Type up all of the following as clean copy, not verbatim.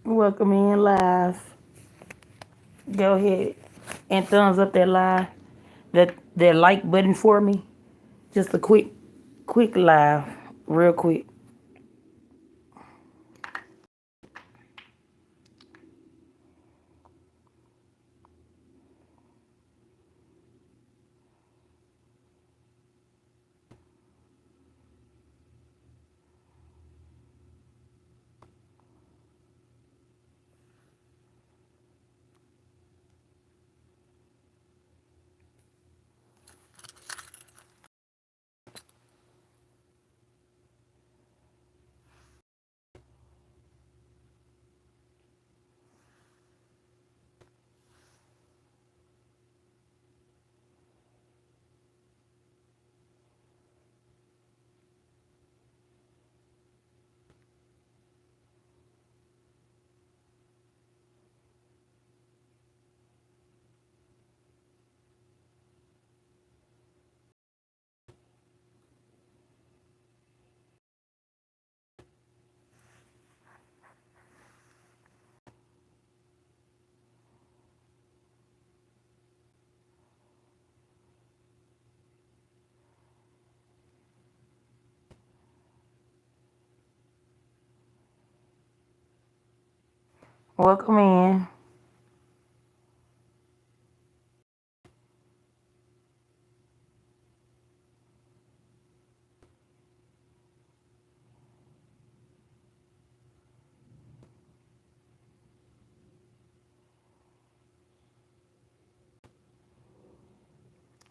Welcome in live. Go ahead and thumbs up that live, that like button for me. Just a quick live, real quick. Welcome in.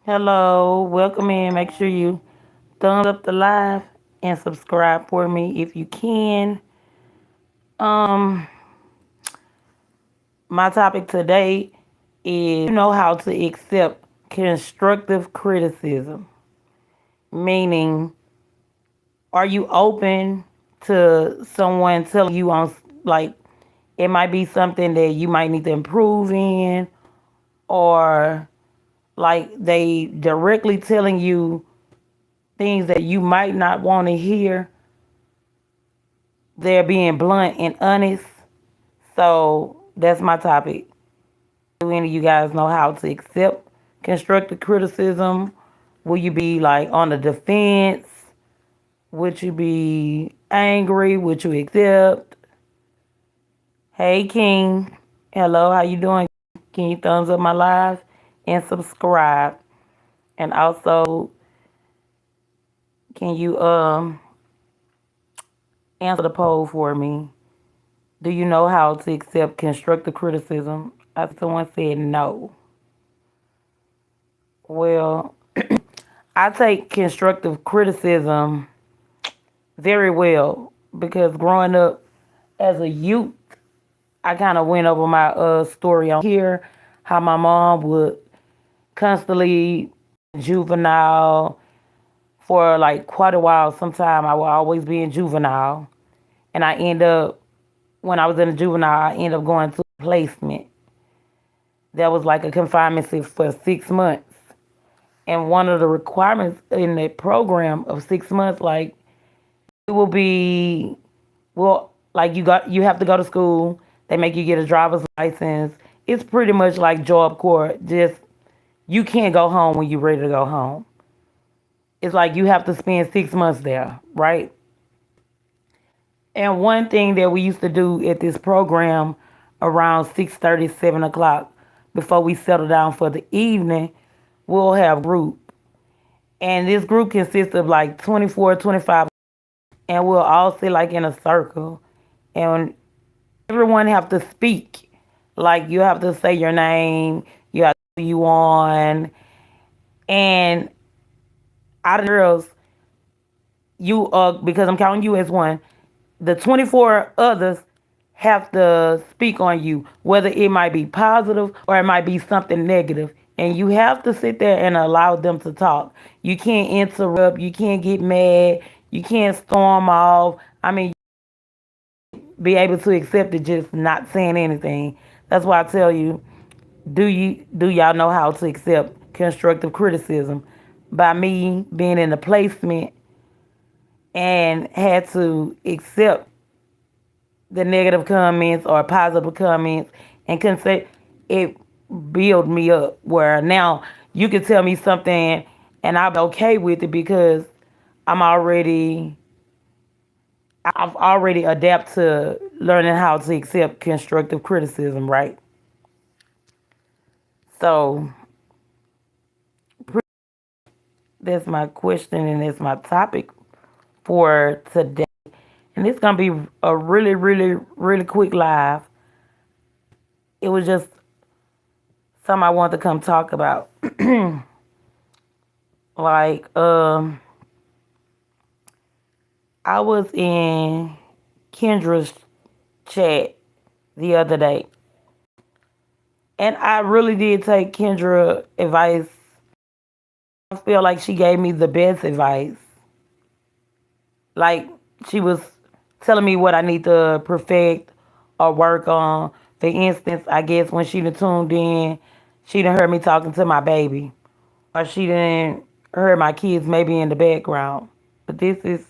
Hello, welcome in. Make sure you thumbs up the live and subscribe for me if you can. Um, my topic today is how to accept constructive criticism. Meaning, are you open to someone telling you on, like, it might be something that you might need to improve in, or like they directly telling you things that you might not want to hear? They're being blunt and honest. So that's my topic. Do any of you guys know how to accept constructive criticism? Will you be like on the defense? Would you be angry? Would you accept? Hey King. Hello, how you doing? Can you thumbs up my live and subscribe? And also, can you answer the poll for me? Do you know how to accept constructive criticism? Someone said no. Well, I take constructive criticism very well because growing up as a youth, I kind of went over my story on here, how my mom would constantly juvenile for like quite a while. Sometime I would always be in juvenile, and I end up when I was in a juvenile, I end up going to a placement. That was like a confinement for 6 months, and one of the requirements in the program of 6 months, like it will be, well, like you have to go to school. They make you get a driver's license. It's pretty much like job corps. Just you can't go home when you're ready to go home. It's like you have to spend 6 months there, right? And one thing that we used to do at this program around 6:30, 7 o'clock, before we settle down for the evening, we'll have group. And this group consists of like 24, 25, and we'll all sit like in a circle. And everyone have to speak. Like you have to say your name, you have to you on. And out of the girls, you because I'm counting you as one, the 24 others have to speak on you, whether it might be positive or it might be something negative. And you have to sit there and allow them to talk. You can't interrupt, you can't get mad, you can't storm off. I mean, be able to accept it just not saying anything. That's why I tell you, do y'all know how to accept constructive criticism? By me being in the placement and had to accept the negative comments or positive comments and can say it build me up where now you can tell me something and I'll be okay with it because I'm already I've already adapted to learning how to accept constructive criticism, right? So that's my question and that's my topic for today. And it's gonna be a really, really, really quick live. It was just something I wanted to come talk about. Like, I was in Kendra's chat the other day, and I really did take Kendra advice. I feel like she gave me the best advice. Like she was telling me what I need to perfect or work on. For instance, I guess when she done tuned in, she done heard me talking to my baby, or she didn't heard my kids maybe in the background. But this is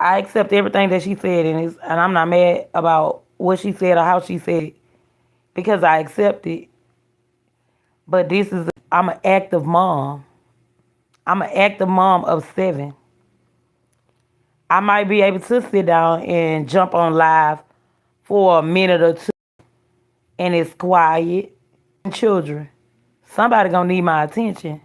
I accept everything that she said, and I'm not mad about what she said or how she said it because I accept it. But I'm an active mom. I'm an active mom of 7. I might be able to sit down and jump on live for a minute or two, and it's quiet. Children, somebody gonna need my attention,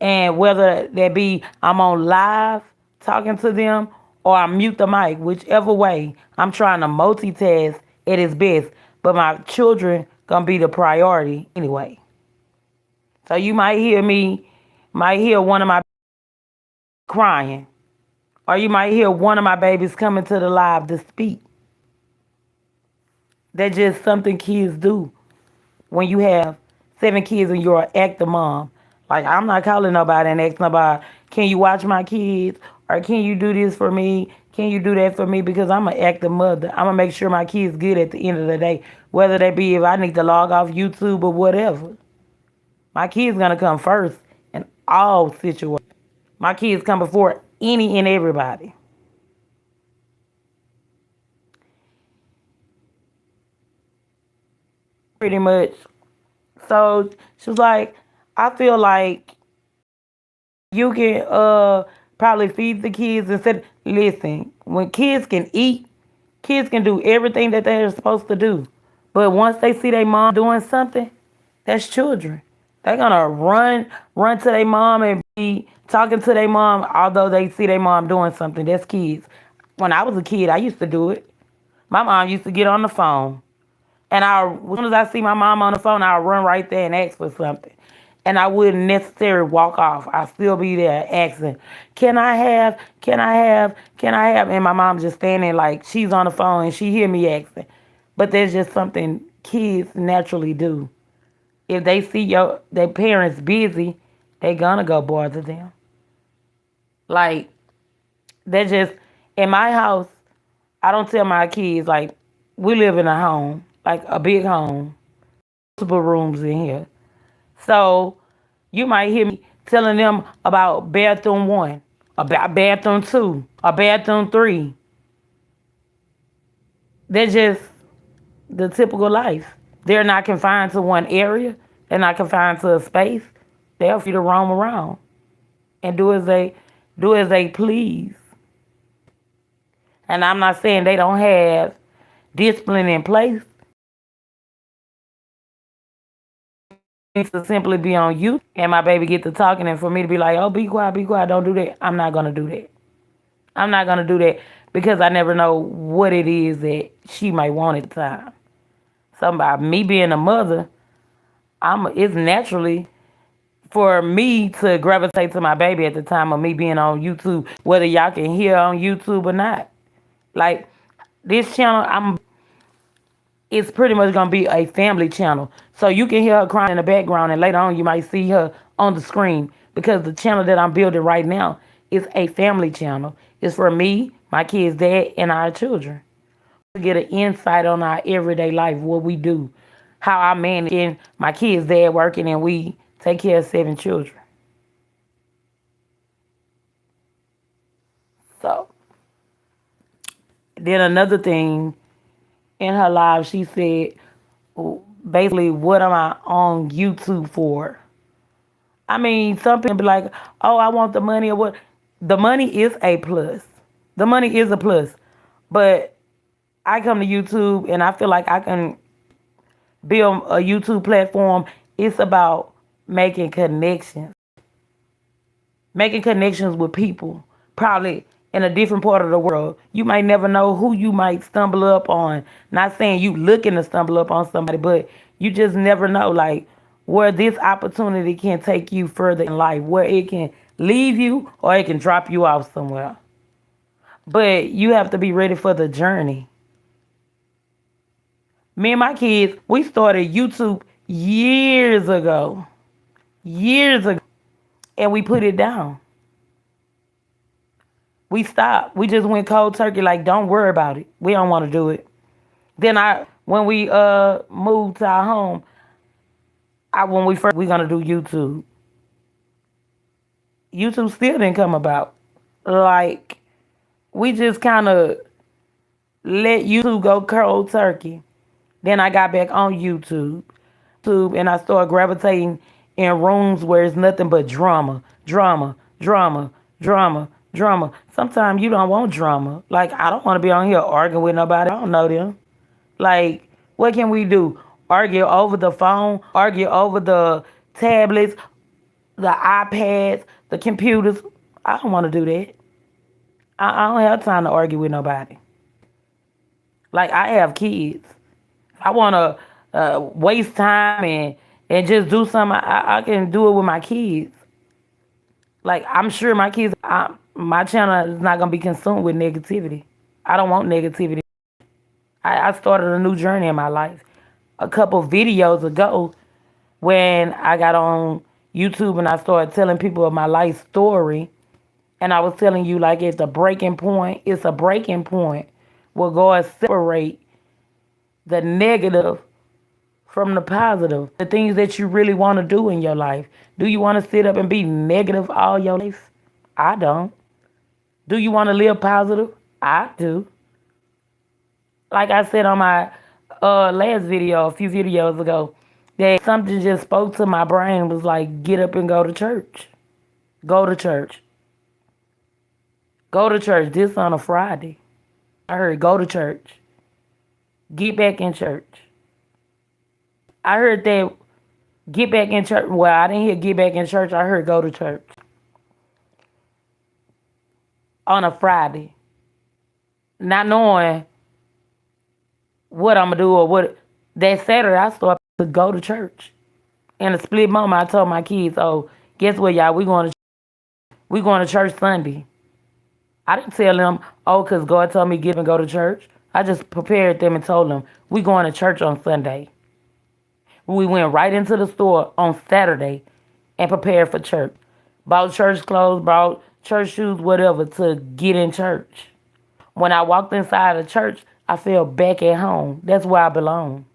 and whether that be I'm on live talking to them or I mute the mic, whichever way, I'm trying to multitask at its best. But my children gonna be the priority anyway. So you might hear one of my crying, or you might hear one of my babies coming to the live to speak. That's just something kids do when you have 7 kids and you're an active mom. Like I'm not calling nobody and asking nobody, can you watch my kids? Or can you do this for me? Can you do that for me? Because I'm an active mother. I'm gonna make sure my kids good at the end of the day. Whether that be if I need to log off YouTube or whatever. My kids gonna come first in all situations. My kids come before any and everybody. Pretty much. So she was like, I feel like you can probably feed the kids and said, listen, when kids can eat, kids can do everything that they're supposed to do. But once they see their mom doing something, that's children. They're gonna run to their mom and be talking to their mom, although they see their mom doing something. That's kids. When I was a kid, I used to do it. My mom used to get on the phone. And as soon as I see my mom on the phone, I'll run right there and ask for something. And I wouldn't necessarily walk off. I'll still be there asking, can I have? And my mom just standing like she's on the phone and she hear me asking. But there's just something kids naturally do. If they see their parents busy, they gonna go bother them. Like they just in my house, I don't tell my kids like we live in a home, like a big home, multiple rooms in here. So you might hear me telling them about bathroom 1, about bathroom 2, or bathroom 3. They're just the typical life. They're not confined to one area. They're not confined to a space. They're free to roam around and do as they please. And I'm not saying they don't have discipline in place. It needs to simply be on you and my baby get to talking and for me to be like, oh, be quiet, don't do that. I'm not gonna do that. I'm not gonna do that because I never know what it is that she might want at the time. Something about me being a mother, it's naturally for me to gravitate to my baby at the time of me being on YouTube, whether y'all can hear on YouTube or not. Like this channel, it's pretty much gonna be a family channel. So you can hear her crying in the background and later on you might see her on the screen because the channel that I'm building right now is a family channel. It's for me, my kids' dad, and our children. To get an insight on our everyday life, what we do, how I manage and my kids' dad working and we take care of 7 children. So Then another thing in her live, she said, basically, what am I on YouTube for? I mean, some people be like, oh, I want the money or what. The money is a plus. The money is a plus. But I come to YouTube and I feel like I can build a YouTube platform. It's about making connections. Making connections with people, probably in a different part of the world. You might never know who you might stumble up on. Not saying you looking to stumble up on somebody, but you just never know, like, where this opportunity can take you further in life, where it can leave you or it can drop you off somewhere. But you have to be ready for the journey. Me and my kids, we started YouTube years ago. Years ago. And we put it down. We stopped. We just went cold turkey. Like, don't worry about it. We don't want to do it. Then when we moved to our home, when we first we gonna do YouTube. YouTube still didn't come about. Like, we just kind of let YouTube go cold turkey. Then I got back on and I started gravitating in rooms where it's nothing but drama, drama, drama, drama, drama. Sometimes you don't want drama. Like, I don't want to be on here arguing with nobody. I don't know them. Like, what can we do? Argue over the phone, argue over the tablets, the iPads, the computers. I don't want to do that. I don't have time to argue with nobody. Like, I have kids. I want to waste time and just do something. I can do it with my kids. Like, I'm sure my channel is not going to be consumed with negativity. I don't want negativity. I started a new journey in my life a couple videos ago when I got on YouTube and I started telling people of my life story. And I was telling you, like, it's a breaking point. It's a breaking point where God separate the negative from the positive. The things that you really want to do in your life. Do you want to sit up and be negative all your life? I don't. Do you want to live positive? I do. Like I said on my last video, a few videos ago, that something just spoke to my brain, was like, get up and go to church. Go to church. Go to church. This on a Friday. I heard go to church. Get back in church. I heard that get back in church. Well, I didn't hear get back in church. I heard go to church. On a Friday. Not knowing what I'm going to do or what. That Saturday, I started to go to church. In a split moment, I told my kids, oh, guess what, y'all? We going to church Sunday. I didn't tell them, oh, because God told me get up and go to church. I just prepared them and told them, we going to church on Sunday. We went right into the store on Saturday and prepared for church. Bought church clothes, bought church shoes, whatever, to get in church. When I walked inside the church, I felt back at home. That's where I belong.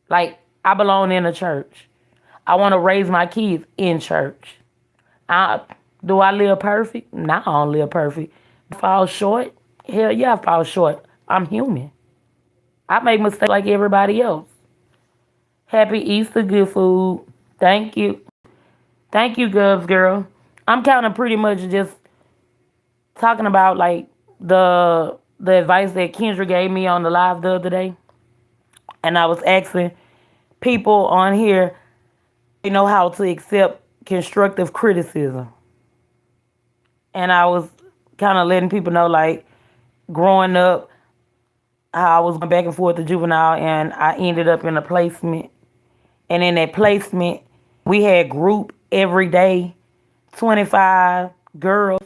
Like, I belong in a church. I want to raise my kids in church. Do I live perfect? No, I don't live perfect. Fall short? Hell yeah, I fall short. I'm human. I make mistakes like everybody else. Happy Easter, good food. Thank you. Thank you, Govs girl. I'm kind of pretty much just talking about, like, the advice that Kendra gave me on the live the other day. And I was asking people on here, you know, how to accept constructive criticism. And I was kind of letting people know, like, growing up, how I was going back and forth to juvenile, and I ended up in a placement. And in that placement, we had group every day, 25 girls,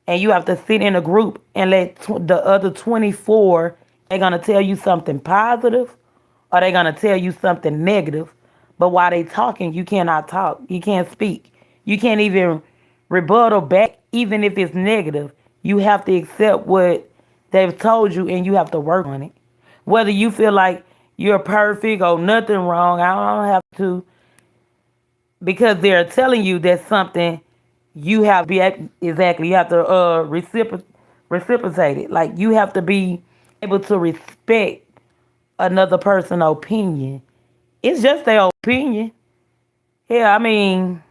and you have to sit in a group and let the other 24, they're going to tell you something positive or they're going to tell you something negative. But while they talking, you cannot talk. You can't speak. You can't even rebuttal back, even if it's negative. You have to accept what they've told you and you have to work on it. Whether you feel like you're perfect or nothing wrong, I don't have to, because they're telling you that something you have to be exactly. You have to reciprocated. Like you have to be able to respect another person's opinion. It's just their opinion. Yeah, I mean,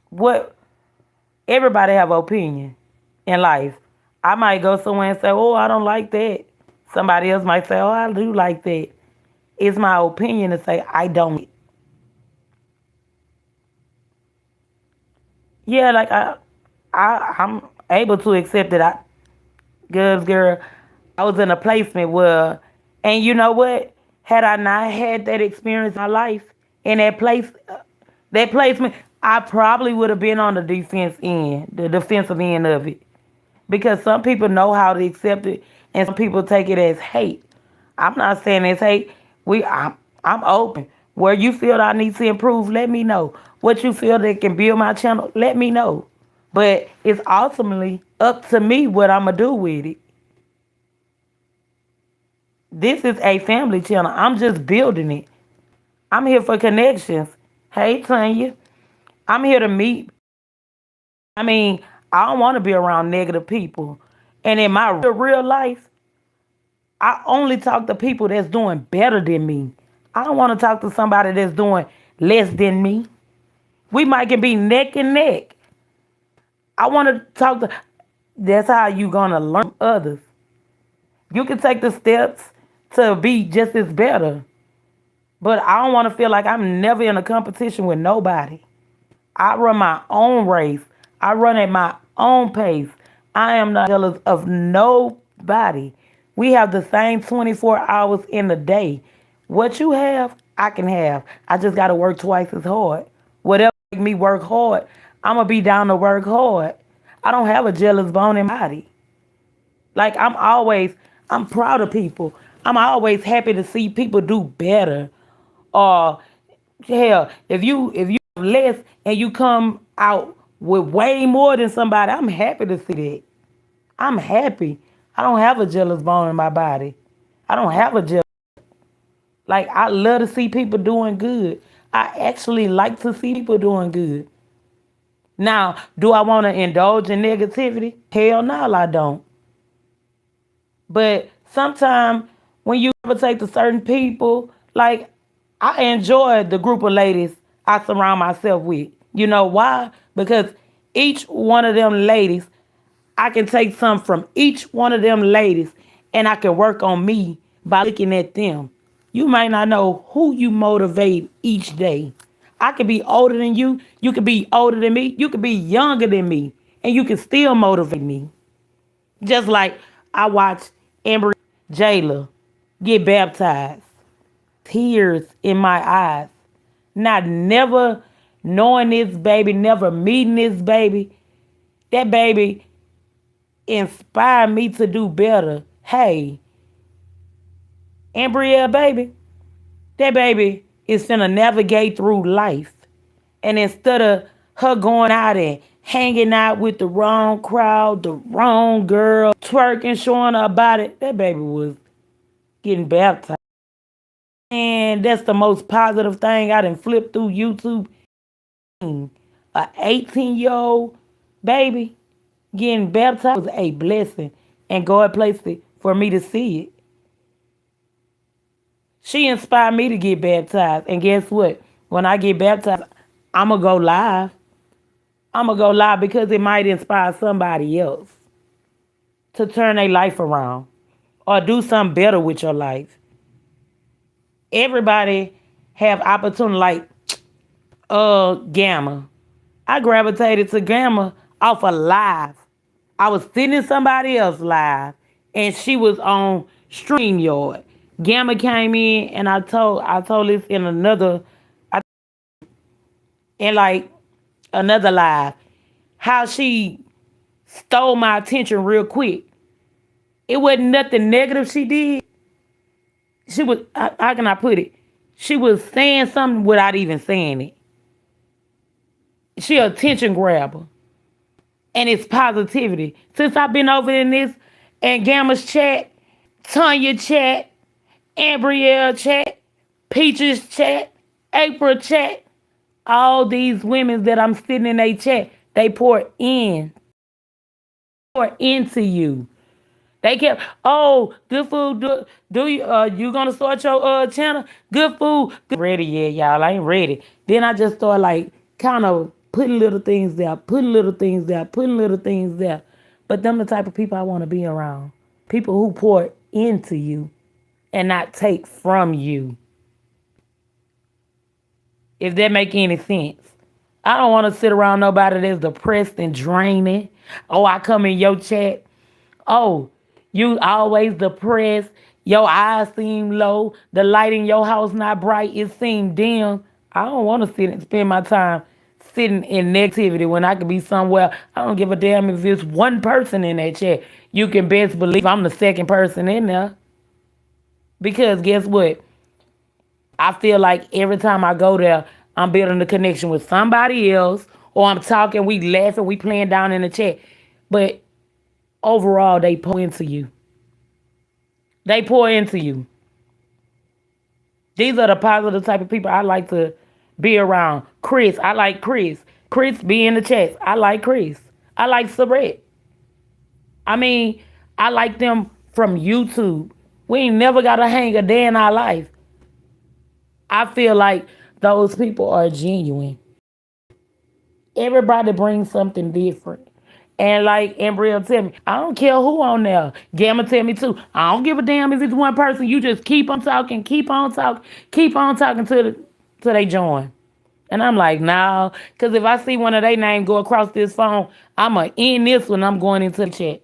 what everybody have opinion in life. I might go somewhere and say, "Oh, I don't like that." Somebody else might say, "Oh, I do like that." It's my opinion to say I don't. Yeah, like I'm able to accept that girl, I was in a placement where, and you know what? Had I not had that experience in my life in that placement, I probably would have been on the defensive end of it. Because some people know how to accept it, and some people take it as hate. I'm not saying it's hate. I'm open. Where you feel I need to improve, let me know. What you feel that can build my channel, let me know. But it's ultimately up to me what I'm gonna do with it. This is a family channel. I'm just building it. I'm here for connections. Hey, Tanya. I'm here to meet. I mean, I don't want to be around negative people. And in my real life, I only talk to people that's doing better than me. I don't want to talk to somebody that's doing less than me. We might can be neck and neck. I want to talk to. That's how you gonna learn from others. You can take the steps to be just as better, but I don't want to feel like I'm never in a competition with nobody. I run my own race. I run at my own pace. I am not jealous of nobody. We have the same 24 hours in a day. What you have, I can have. I just got to work twice as hard. Whatever make me work hard, I'm going to be down to work hard. I don't have a jealous bone in my body. Like I'm proud of people. I'm always happy to see people do better. Or hell, if you have less and you come out with way more than somebody, I'm happy to see that. I'm happy. I don't have a jealous bone in my body. I don't have a jealous. Like I love to see people doing good. I actually like to see people doing good. Now, do I want to indulge in negativity? Hell no, I don't. But sometimes when you gravitate to certain people, like I enjoy the group of ladies I surround myself with. You know why? Because each one of them ladies, I can take some from each one of them ladies and I can work on me by looking at them. You might not know who you motivate each day. I could be older than you could be older than me, you could be younger than me, and you can still motivate me. Just like I watched Amber Jayla get baptized, tears in my eyes. Not never knowing this baby, never meeting this baby. That baby inspired me to do better. Hey, Ambrielle baby, that baby is finna navigate through life. And instead of her going out and hanging out with the wrong crowd, the wrong girl, twerking, showing her about it, that baby was getting baptized. And that's the most positive thing I done flipped through YouTube. A 18-year-old baby getting baptized was a blessing. And God placed it for me to see it. She inspired me to get baptized. And guess what? When I get baptized, I'm going to go live. I'm going to go live because it might inspire somebody else to turn their life around or do something better with your life. Everybody have opportunity like Gamma. I gravitated to Gamma off a live. I was sitting in somebody else live and she was on StreamYard. Gamma came in and I told this in in like another live how she stole my attention real quick. It wasn't nothing negative she did. She was how can I put it? She was saying something without even saying it. She a attention grabber. And it's positivity. Since I've been over in this and Gamma's chat, Tanya chat, Ambrielle chat, Peaches chat, April chat, all these women that I'm sitting in a chat, they pour into you. They kept, oh, good food. Do you you gonna start your channel? Good food. Good. Ready yet, y'all? I ain't ready. Then I just start like kind of putting little things there, putting little things there, putting little things there. But them the type of people I want to be around. People who pour into you and not take from you. If that make any sense. I don't want to sit around nobody that's depressed and draining. Oh, I come in your chat. Oh, you always depressed. Your eyes seem low. The light in your house not bright. It seem dim. I don't want to sit and spend my time sitting in negativity when I could be somewhere. I don't give a damn if it's one person in that chat. You can best believe I'm the second person in there. Because guess what? I feel like every time I go there, I'm building a connection with somebody else, or I'm talking, we laughing, we playing down in the chat. But overall, they pour into you. They pour into you. These are the positive type of people I like to be around. Chris, I like Chris. Chris be in the chat. I like Chris. I like Saret. I mean, I like them from YouTube. We ain't never got to hang a day in our life. I feel like those people are genuine. Everybody brings something different. And like Embrio tell me, I don't care who on there. Gamma tell me too. I don't give a damn if it's one person. You just keep on talking, keep on talking, keep on talking till they join. And I'm like, nah, because if I see one of their names go across this phone, I'ma end this when I'm going into the chat.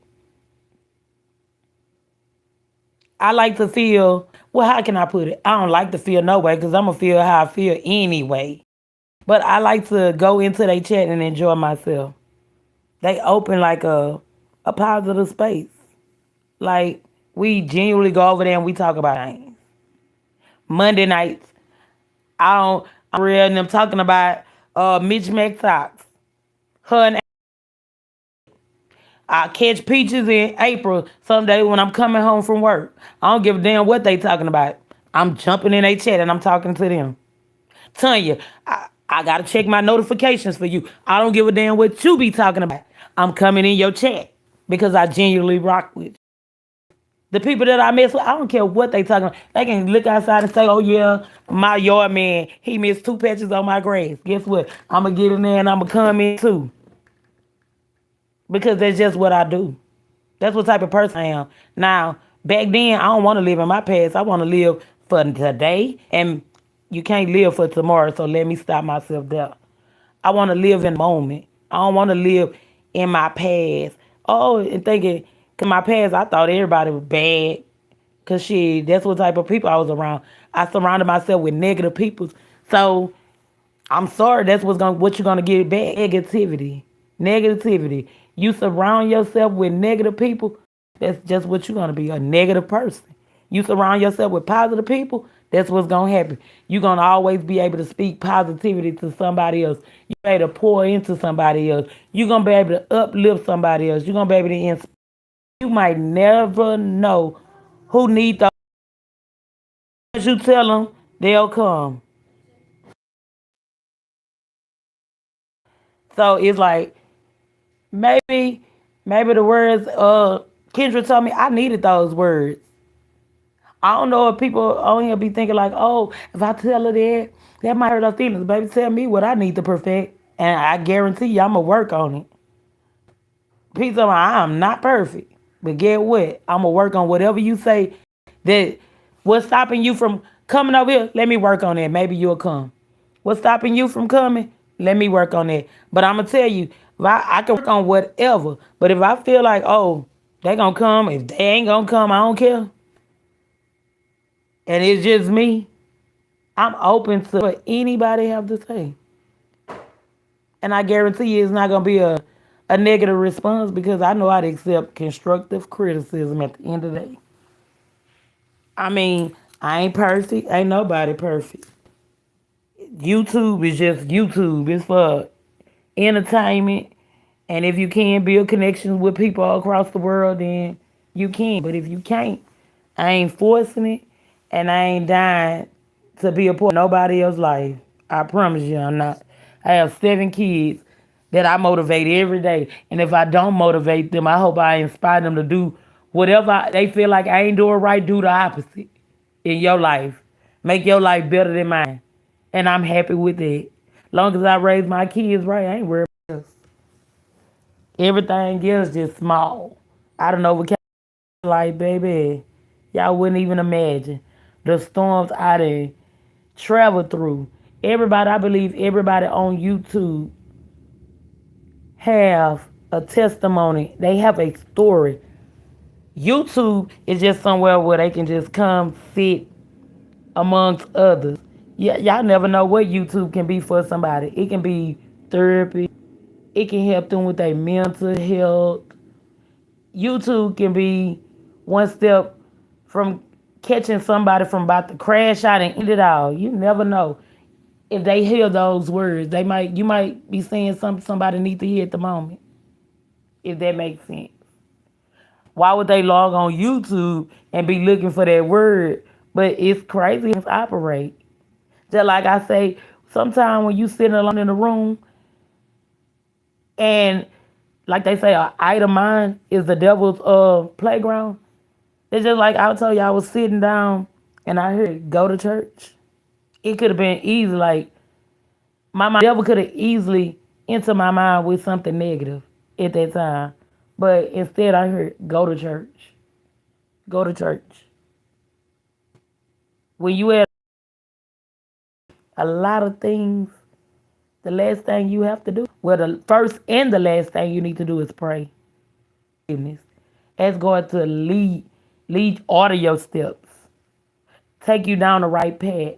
I like to feel, well, how can I put it? I don't like to feel no way because I'm going to feel how I feel anyway. But I like to go into their chat and enjoy myself. They open like a positive space. Like we genuinely go over there and we talk about things. Monday nights, I'm reading them talking about Mitch McTox. Her and I catch peaches in April someday when I'm coming home from work. I don't give a damn what they talking about. I'm jumping in their chat and I'm talking to them. Tanya, I gotta check my notifications for you. I don't give a damn what you be talking about. I'm coming in your chat because I genuinely rock with you. The people that I mess with, I don't care what they talking about. They can look outside and say, oh yeah, my yard man, he missed 2 patches on my grass. Guess what? I'm gonna get in there and I'm gonna come in too. Because that's just what I do. That's what type of person I am. Now, back then, I don't want to live in my past. I want to live for today, and you can't live for tomorrow, so let me stop myself there. I want to live in the moment. I don't want to live in my past. Oh, and thinking, because my past, I thought everybody was bad. Because that's what type of people I was around. I surrounded myself with negative people. So I'm sorry, that's what you're gonna get back. Negativity. Negativity. You surround yourself with negative people, that's just what you're gonna be, a negative person. You surround yourself with positive people, that's what's gonna happen. You're gonna always be able to speak positivity to somebody else. You're able to pour into somebody else. You're gonna be able to uplift somebody else. You're gonna be able to inspire. You might never know who needs those. As you tell them, they'll come. So it's like maybe, maybe the words Kendra told me I needed those words. I don't know if people on here be thinking like, oh, if I tell her that might hurt her feelings. Baby, tell me what I need to perfect, and I guarantee you, I'ma work on it. People, I'm not perfect, but get what? I'ma work on whatever you say. That what's stopping you from coming over here? Let me work on that. Maybe you'll come. What's stopping you from coming? Let me work on that. But I'm gonna tell you, if I can work on whatever. But if I feel like, oh, they gonna come. If they ain't gonna come, I don't care. And it's just me. I'm open to what anybody have to say. And I guarantee you it's not gonna be a negative response because I know how to accept constructive criticism at the end of the day. I mean, I ain't perfect. Ain't nobody perfect. YouTube is just YouTube. It's for entertainment. And if you can build connections with people across the world, then you can. But if you can't, I ain't forcing it. And I ain't dying to be a part of nobody else's life. I promise you I'm not. I have 7 kids that I motivate every day. And if I don't motivate them, I hope I inspire them to do Whatever they feel like I ain't doing right, do the opposite in your life. Make your life better than mine. And I'm happy with it. Long as I raise my kids right, I ain't worried about this. Everything else just small. I don't know what kind of life, baby. Y'all wouldn't even imagine the storms I done traveled through. Everybody, I believe everybody on YouTube have a testimony. They have a story. YouTube is just somewhere where they can just come sit amongst others. Yeah, y'all never know what YouTube can be for somebody. It can be therapy. It can help them with their mental health. YouTube can be one step from catching somebody from about to crash out and end it all. You never know. If they hear those words, you might be saying something somebody need to hear at the moment. If that makes sense. Why would they log on YouTube and be looking for that word? But it's crazy how it operate. Just like I say, sometimes when you sitting alone in the room and like they say, an idle mind is the devil's playground. It's just like I told you, I was sitting down and I heard go to church. It could have been easy, like my mind, devil could have easily entered my mind with something negative at that time. But instead I heard go to church. Go to church. When you had a lot of things, the last thing you have to do, well, the first and the last thing you need to do is pray. Forgiveness. Ask God to lead order your steps, take you down the right path.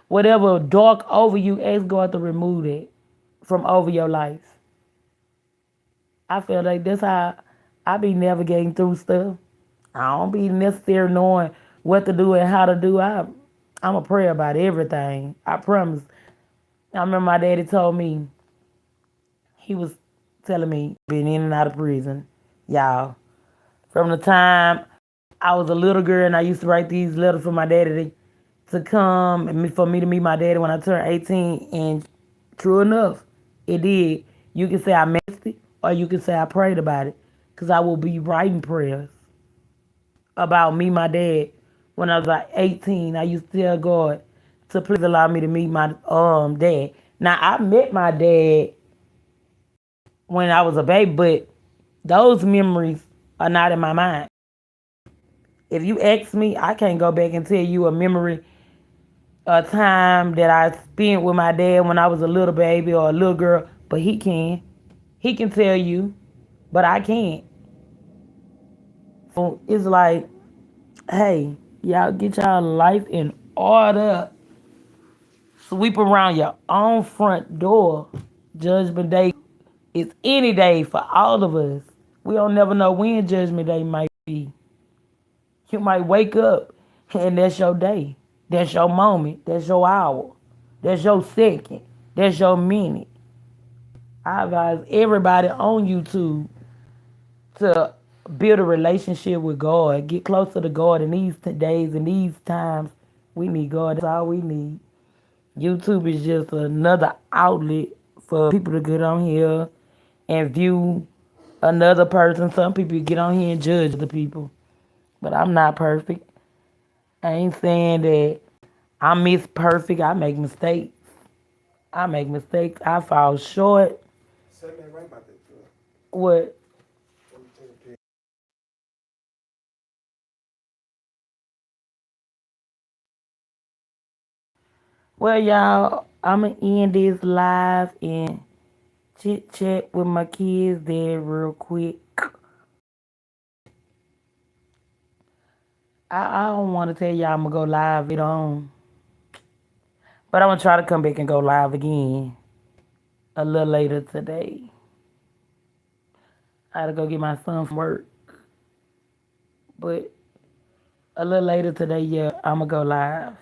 Whatever dark over you, ask God to remove it from over your life. I feel like that's how I be navigating through stuff. I don't be necessarily knowing what to do and how to do. I'm a prayer about everything. I promise. I remember my daddy told me, he was telling me, been in and out of prison. Y'all, from the time I was a little girl and I used to write these letters for my daddy to come and for me to meet my daddy when I turned 18. And true enough, it did. You can say I missed it or you can say I prayed about it. Because I will be writing prayers about me, my dad. When I was like 18, I used to tell God to please allow me to meet my dad. Now I met my dad when I was a baby, but those memories are not in my mind. If you ask me, I can't go back and tell you a memory, a time that I spent with my dad when I was a little baby or a little girl, but he can. He can tell you, but I can't. So it's like, hey, y'all get y'all life in order. Sweep around your own front door. Judgment Day is any day for all of us. We don't never know when Judgment Day might be. You might wake up and that's your day. That's your moment. That's your hour. That's your second. That's your minute. I advise everybody on YouTube to build a relationship with God. Get closer to God in these days and these times. We need God. That's all we need. YouTube is just another outlet for people to get on here and view another person. Some people get on here and judge the people. But I'm not perfect. I ain't saying that I'm Miss Perfect. I make mistakes. I make mistakes. I fall short. What? Well, y'all, I'm going to end this live and chit chat with my kids there real quick. I don't want to tell y'all I'm going to go live later on. But I'm going to try to come back and go live again a little later today. I had to go get my son from work. But a little later today, yeah, I'm going to go live.